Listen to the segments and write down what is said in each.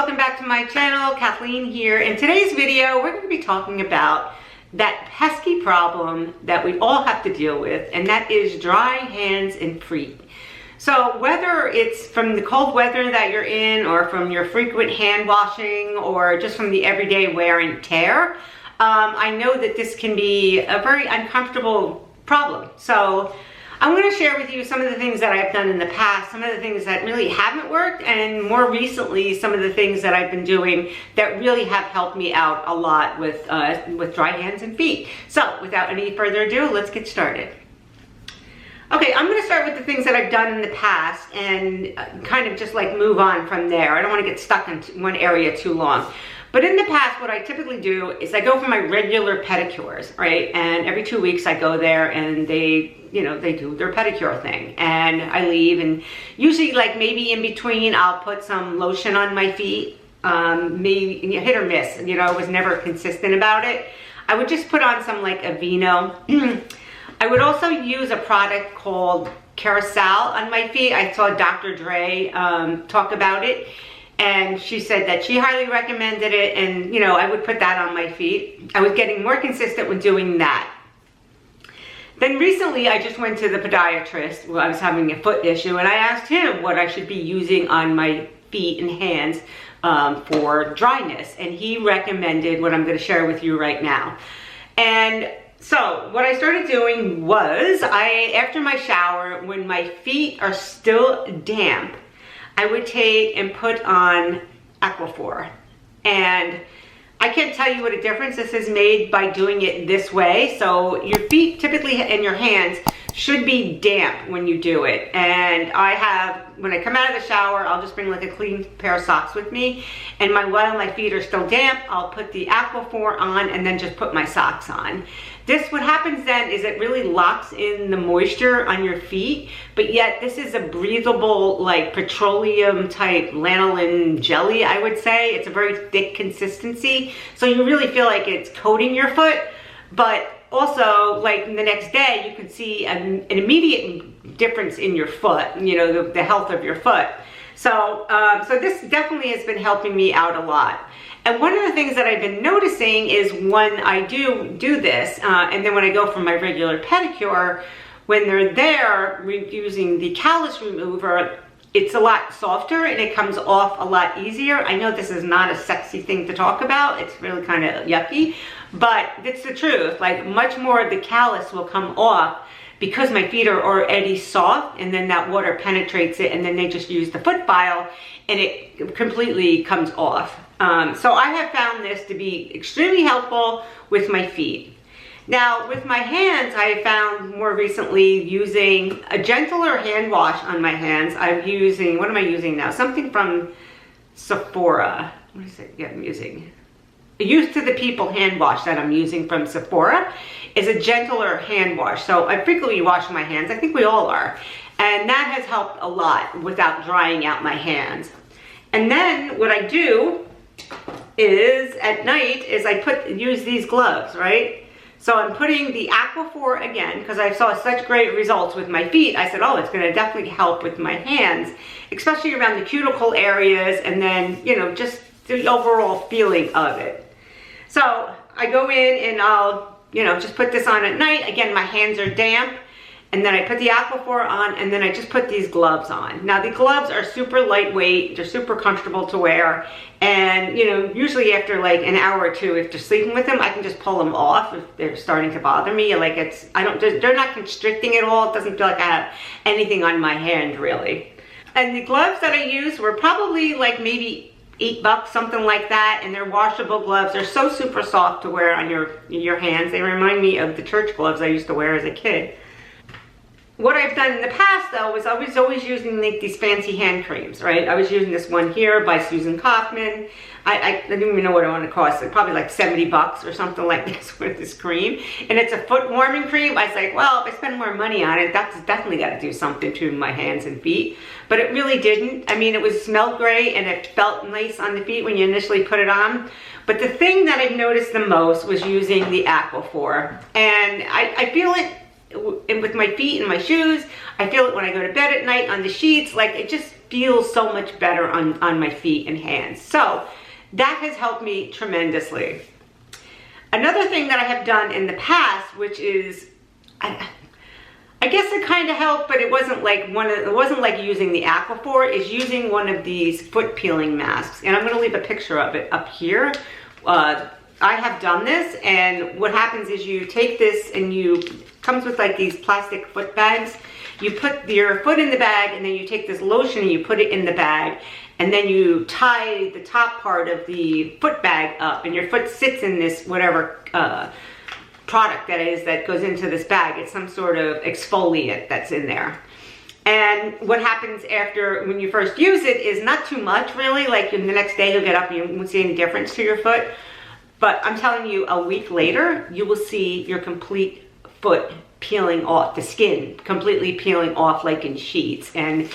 welcome back to my channel. Kathleen here. In today's video, we're going to be talking about that pesky problem that we all have to deal with, and that is dry hands and feet. So whether it's from the cold weather that you're in, or from your frequent hand washing, or just from the everyday wear and tear, I know that this can be a very uncomfortable problem. So I'm going to share with you some of the things that I've done in the past, some of the things that really haven't worked, and more recently, some of the things that I've been doing that really have helped me out a lot with dry hands and feet. So without any further ado, let's get started. Okay, I'm going to start with the things that I've done in the past and kind of just like move on from there. I don't want to get stuck in one area too long. But in the past, what I typically do is I go for my regular pedicures, right? And every 2 weeks I go there and they do their pedicure thing. And I leave, and usually like maybe in between I'll put some lotion on my feet, maybe hit or miss. I was never consistent about it. I would just put on some like Aveeno. I would also use a product called Carousel on my feet. I saw Dr. Dre talk about it, and she said that she highly recommended it, and I would put that on my feet. I was getting more consistent with doing that. Then recently I just went to the podiatrist. Well, I was having a foot issue, and I asked him what I should be using on my feet and hands for dryness, and he recommended what I'm going to share with you right now. And so what I started doing was, after my shower, when my feet are still damp, I would take and put on Aquaphor. And I can't tell you what a difference this has made by doing it this way. So your feet typically and your hands should be damp when you do it. And when I come out of the shower, I'll just bring like a clean pair of socks with me. And while my feet are still damp, I'll put the Aquaphor on and then just put my socks on. What happens then is it really locks in the moisture on your feet, but yet this is a breathable, like petroleum type lanolin jelly, I would say. It's a very thick consistency, so you really feel like it's coating your foot, but also like the next day you can see an immediate difference in your foot, the health of your foot. So this definitely has been helping me out a lot. And one of the things that I've been noticing is when I do this, and then when I go for my regular pedicure, when they're there using the callus remover, it's a lot softer and it comes off a lot easier. I know this is not a sexy thing to talk about. It's really kind of yucky, but it's the truth. Like much more of the callus will come off because my feet are already soft, and then that water penetrates it, and then they just use the foot file and it completely comes off. So I have found this to be extremely helpful with my feet. Now with my hands, I have found more recently using a gentler hand wash on my hands. I'm using, what am I using now? Something from Sephora. What is it? Yeah, I'm using Used to the People hand wash that I'm using from Sephora. Is a gentler hand wash. So I frequently wash my hands. I think we all are. And that has helped a lot without drying out my hands. And then what I do is at night is I use these gloves, right? So I'm putting the Aquaphor again, because I saw such great results with my feet. I said, oh, it's going to definitely help with my hands, especially around the cuticle areas, and then, just the overall feeling of it. So I go in and I'll, just put this on at night. Again, my hands are damp. And then I put the Aquaphor on, and then I just put these gloves on. Now the gloves are super lightweight, they're super comfortable to wear, and usually after like an hour or two, if they're sleeping with them, I can just pull them off if they're starting to bother me. Like they're not constricting at all. It doesn't feel like I have anything on my hand really. And the gloves that I used were probably like maybe $8, something like that, and they're washable gloves. They're so super soft to wear on your hands. They remind me of the church gloves I used to wear as a kid. What I've done in the past though was I was always using like these fancy hand creams, right? I was using this one here by Suzanne Hofmann. I don't even know what it want to cost. It's probably like $70 or something like this with this cream. And it's a foot warming cream. I was like, well, if I spend more money on it, that's definitely got to do something to my hands and feet. But it really didn't. I mean, it smelled great and it felt nice on the feet when you initially put it on. But the thing that I've noticed the most was using the Aquaphor. And I feel it with my feet and my shoes. I feel it when I go to bed at night on the sheets. Like it just feels so much better on my feet and hands. So that has helped me tremendously. Another thing that I have done in the past, which is, I guess it kind of helped, but it wasn't like using the Aquaphor, is using one of these foot peeling masks. And I'm going to leave a picture of it up here. I have done this, and what happens is you take this and comes with like these plastic foot bags. You put your foot in the bag, and then you take this lotion and you put it in the bag, and then you tie the top part of the foot bag up, and your foot sits in this whatever product that is that goes into this bag. It's some sort of exfoliant that's in there. And what happens after, when you first use it, is not too much really. Like in the next day you'll get up and you won't see any difference to your foot. But I'm telling you, a week later, you will see your complete foot peeling off, the skin completely peeling off like in sheets. And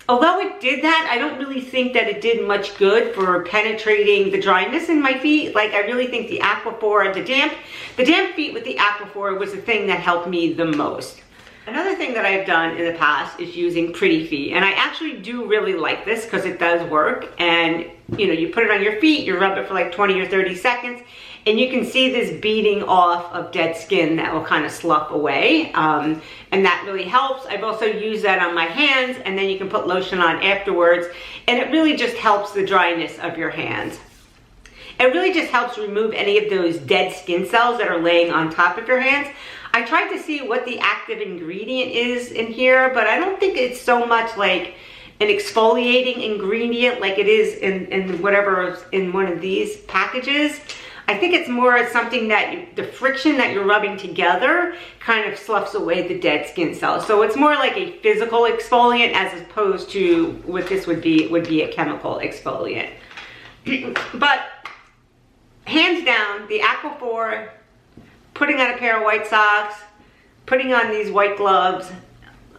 although it did that, I don't really think that it did much good for penetrating the dryness in my feet. Like, I really think the Aquaphor, the damp feet with the Aquaphor was the thing that helped me the most. Another thing that I've done in the past is using Pretty Feet, and I actually do really like this because it does work. And you know, you put it on your feet, you rub it for like 20 or 30 seconds, and you can see this beating off of dead skin that will kind of slough away, and that really helps. I've also used that on my hands, and then you can put lotion on afterwards, and it really just helps the dryness of your hands. It really just helps remove any of those dead skin cells that are laying on top of your hands. I tried to see what the active ingredient is in here, but I don't think it's so much like an exfoliating ingredient like it is in whatever is in one of these packages. I think it's more something that the friction that you're rubbing together kind of sloughs away the dead skin cells. So it's more like a physical exfoliant as opposed to what this would be a chemical exfoliant. But hands down, the Aquaphor, putting on a pair of white socks, putting on these white gloves,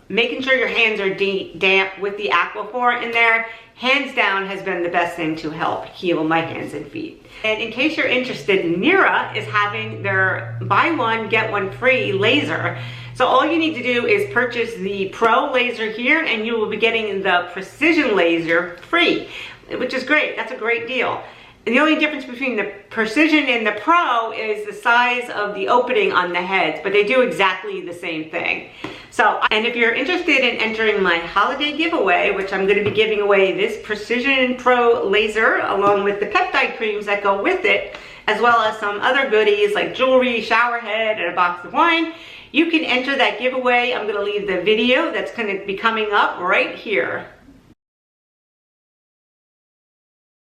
making sure your hands are damp with the Aquaphor in there, hands down has been the best thing to help heal my hands and feet. And in case you're interested, Nira is having their buy one, get one free laser. So all you need to do is purchase the Pro Lazer here, and you will be getting the Precision Laser free, which is great. That's a great deal. And the only difference between the Precision and the Pro is the size of the opening on the heads, but they do exactly the same thing. So, and if you're interested in entering my holiday giveaway, which I'm going to be giving away this Precision Pro Laser along with the peptide creams that go with it, as well as some other goodies like jewelry, shower head, and a box of wine, you can enter that giveaway. I'm going to leave the video that's going to be coming up right here.